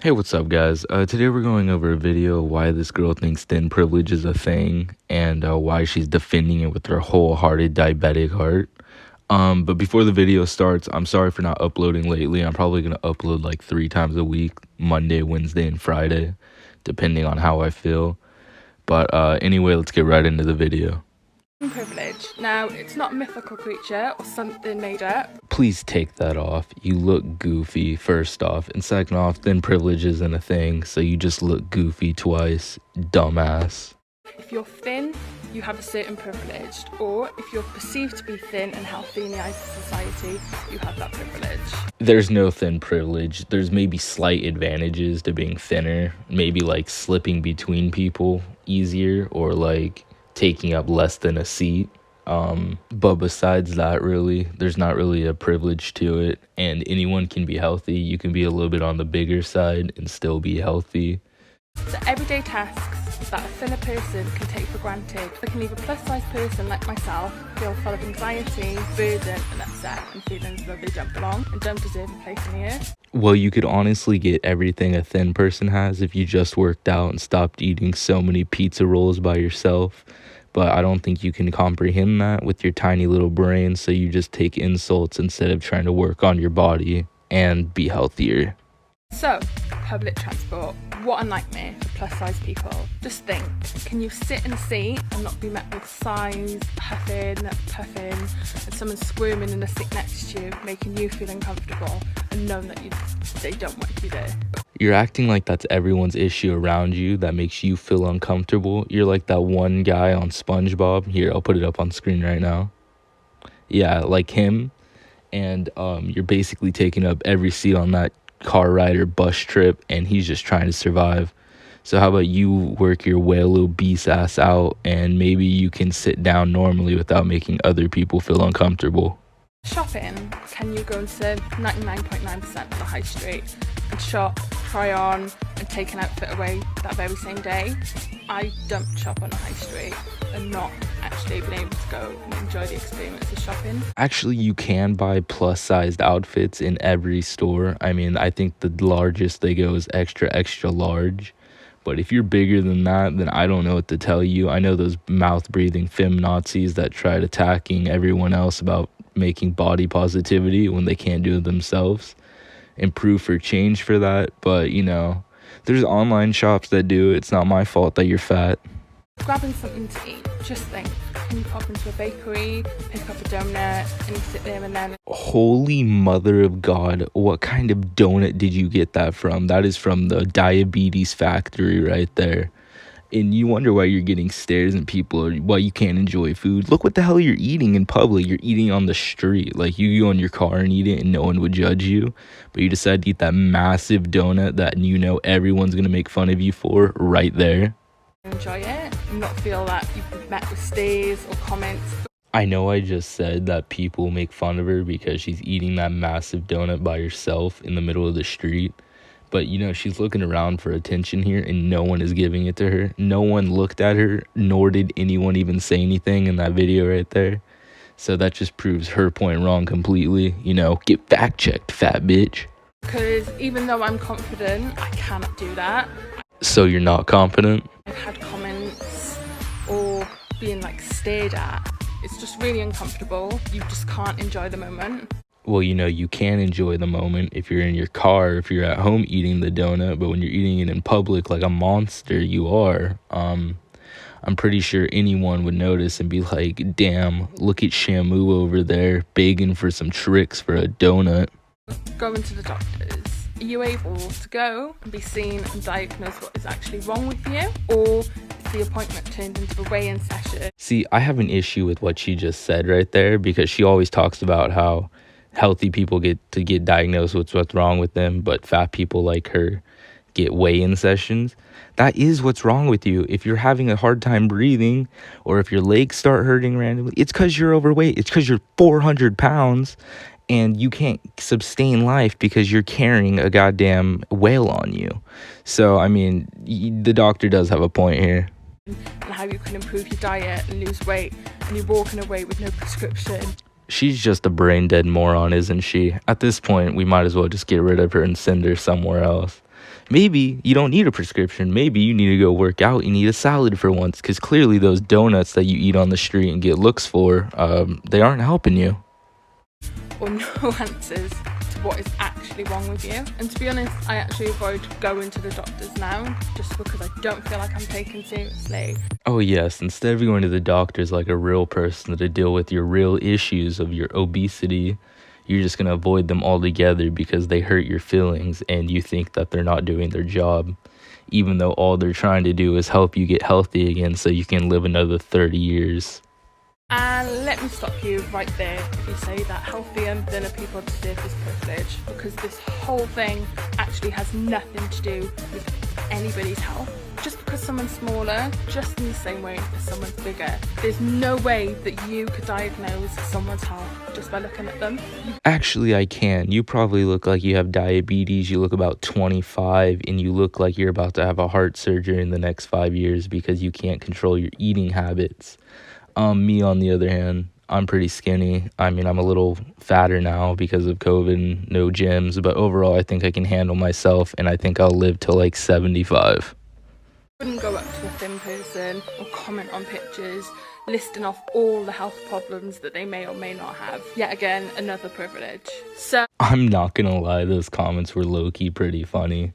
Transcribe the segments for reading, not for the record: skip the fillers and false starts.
Hey, what's up, guys? Today we're going over a video of why this girl thinks thin privilege is a thing and why she's defending it with her wholehearted diabetic heart. But before the video starts, I'm sorry for not uploading lately. I'm probably going to upload like 3 times a week, Monday, Wednesday, and Friday, depending on how I feel. But anyway, let's get right into the video. Privilege. Now, it's not a mythical creature or something made up. Please take that off. You look goofy, first off. And second off, thin privilege isn't a thing, so you just look goofy twice. Dumbass. If you're thin, you have a certain privilege. Or if you're perceived to be thin and healthy in the eyes of society, you have that privilege. There's no thin privilege. There's maybe slight advantages to being thinner. Maybe like slipping between people easier or like taking up less than a seat. But besides that, really, there's not really a privilege to it, and anyone can be healthy. You can be a little bit on the bigger side and still be healthy. So everyday tasks that a thinner person can take for granted. They can leave a plus-size person like myself feel full of anxiety, burden and upset and feeling as though they don't belong and don't deserve a place in the earth. Well, you could honestly get everything a thin person has if you just worked out and stopped eating so many pizza rolls by yourself. But I don't think you can comprehend that with your tiny little brain, so you just take insults instead of trying to work on your body and be healthier. So, public transport, what a nightmare for plus-size people. Just think, can you sit in a seat and not be met with sighs, puffing, and someone squirming in the seat next to you, making you feel uncomfortable and knowing that they don't want you to be there? You're acting like that's everyone's issue around you that makes you feel uncomfortable. You're like that one guy on SpongeBob. Here, I'll put it up on screen right now. Yeah, like him. And you're basically taking up every seat on that car ride or bus trip, and he's just trying to survive. So how about you work your whale obese ass out, and maybe you can sit down normally without making other people feel uncomfortable. Shopping, can you go into 99.9% of the high street and shop, try on and take an outfit away that very same day? I don't shop on the high street and not actually been able to go and enjoy the experience of shopping. Actually, you can buy plus-sized outfits in every store. I mean, I think the largest they go is extra large. But if you're bigger than that, then I don't know what to tell you. I know those mouth-breathing feminazis that tried attacking everyone else about making body positivity when they can't do it themselves, and proof for change for that. But you know, there's online shops that do it. It's not my fault that you're fat. Grabbing something to eat, just think, can you pop into a bakery, pick up a donut and you sit there and then... Holy mother of God, what kind of donut did you get that from? That is from the diabetes factory right there. And you wonder why you're getting stares and people, or why you can't enjoy food. Look what the hell you're eating in public. You're eating on the street. Like, you go in your car and eat it and no one would judge you. But you decide to eat that massive donut that you know everyone's going to make fun of you for right there. Enjoy it and not feel that you've been met with stares or comments. I know I just said that people make fun of her because she's eating that massive donut by herself in the middle of the street. But, you know, she's looking around for attention here and no one is giving it to her. No one looked at her, nor did anyone even say anything in that video right there. So that just proves her point wrong completely. You know, get fact-checked, fat bitch. Because even though I'm confident, I cannot do that. So you're not confident? I've had comments or being like stared at. It's just really uncomfortable. You just can't enjoy the moment. Well, you know, you can enjoy the moment if you're in your car, if you're at home eating the donut, but when you're eating it in public like a monster, you are. I'm pretty sure anyone would notice and be like, damn, look at Shamu over there begging for some tricks for a donut. Going to the doctors. Are you able to go and be seen and diagnose what is actually wrong with you? Or is the appointment turned into a weigh-in session? See, I have an issue with what she just said right there, because she always talks about how healthy people get diagnosed with what's wrong with them, but fat people like her get weigh-in sessions. That is what's wrong with you. If you're having a hard time breathing, or if your legs start hurting randomly, it's because you're overweight. It's because you're 400 pounds and you can't sustain life because you're carrying a goddamn whale on you. So, I mean, the doctor does have a point here. And how you can improve your diet and lose weight, and you're walking away with no prescription. She's just a brain dead moron, isn't she? At this point, we might as well just get rid of her and send her somewhere else. Maybe you don't need a prescription. Maybe you need to go work out. You need a salad for once, because clearly those donuts that you eat on the street and get looks for, they aren't helping you. Or no answers to what is actually wrong with you. And to be honest, I actually avoid going to the doctors now just because I don't feel like I'm taken seriously. Oh yes, instead of going to the doctors like a real person to deal with your real issues of your obesity, you're just going to avoid them altogether because they hurt your feelings and you think that they're not doing their job, even though all they're trying to do is help you get healthy again so you can live another 30 years. And let me stop you right there if you say that healthy and thinner people deserve this privilege, because this whole thing actually has nothing to do with anybody's health. Just because someone's smaller, just in the same way as someone's bigger, there's no way that you could diagnose someone's health just by looking at them. Actually, I can. You probably look like you have diabetes, you look about 25, and you look like you're about to have a heart surgery in the next 5 years because you can't control your eating habits. Me, on the other hand, I'm pretty skinny. I mean, I'm a little fatter now because of COVID and no gyms, but overall, I think I can handle myself, and I think I'll live till like 75. Wouldn't go up to a thin person or comment on pictures listing off all the health problems that they may or may not have. Yet again, another privilege. So I'm not gonna lie, those comments were low-key pretty funny.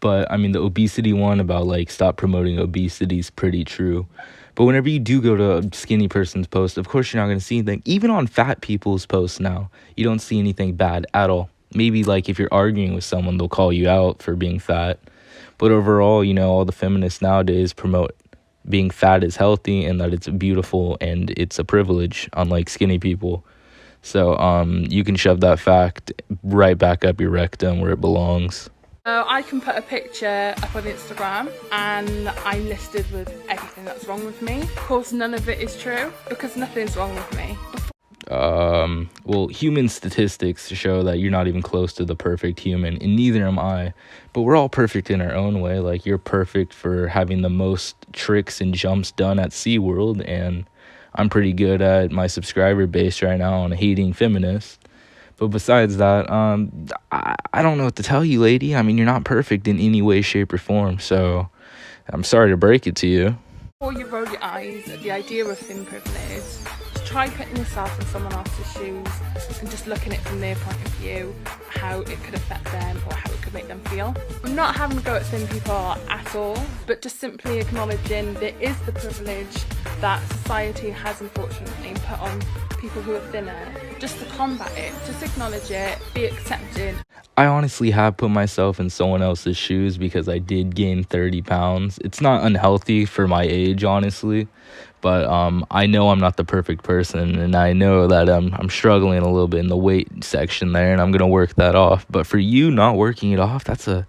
But I mean, the obesity one about like stop promoting obesity is pretty true. But whenever you do go to a skinny person's post, of course you're not going to see anything. Even on fat people's posts now, you don't see anything bad at all. Maybe like if you're arguing with someone, they'll call you out for being fat. But overall, you know, all the feminists nowadays promote being fat is healthy and that it's beautiful and it's a privilege, unlike skinny people. So you can shove that fact right back up your rectum where it belongs. I can put a picture up on Instagram and I'm listed with everything that's wrong with me. Of course, none of it is true because nothing's wrong with me. Well, human statistics show that you're not even close to the perfect human, and neither am I. But we're all perfect in our own way. Like, you're perfect for having the most tricks and jumps done at SeaWorld, and I'm pretty good at my subscriber base right now on hating feminists. But besides that, I don't know what to tell you, lady. I mean, you're not perfect in any way, shape, or form, so I'm sorry to break it to you. Before you roll your eyes at the idea of thin privilege, just try putting yourself in someone else's shoes and just looking at it from their point of view, how it could affect them or how it could make them feel. I'm not having to go at thin people at all, but just simply acknowledging there is the privilege that society has unfortunately put on people who are thinner, just to combat it, just acknowledge it, be accepting. I honestly have put myself in someone else's shoes because I did gain 30 pounds. It's not unhealthy for my age, honestly, but I know I'm not the perfect person, and I know that I'm struggling a little bit in the weight section there, and I'm gonna work that off. But for you not working it off, that's a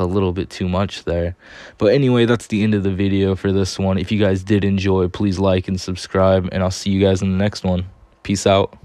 little bit too much there. But anyway, that's the end of the video for this one. If you guys did enjoy, please like and subscribe, and I'll see you guys in the next one. Peace out.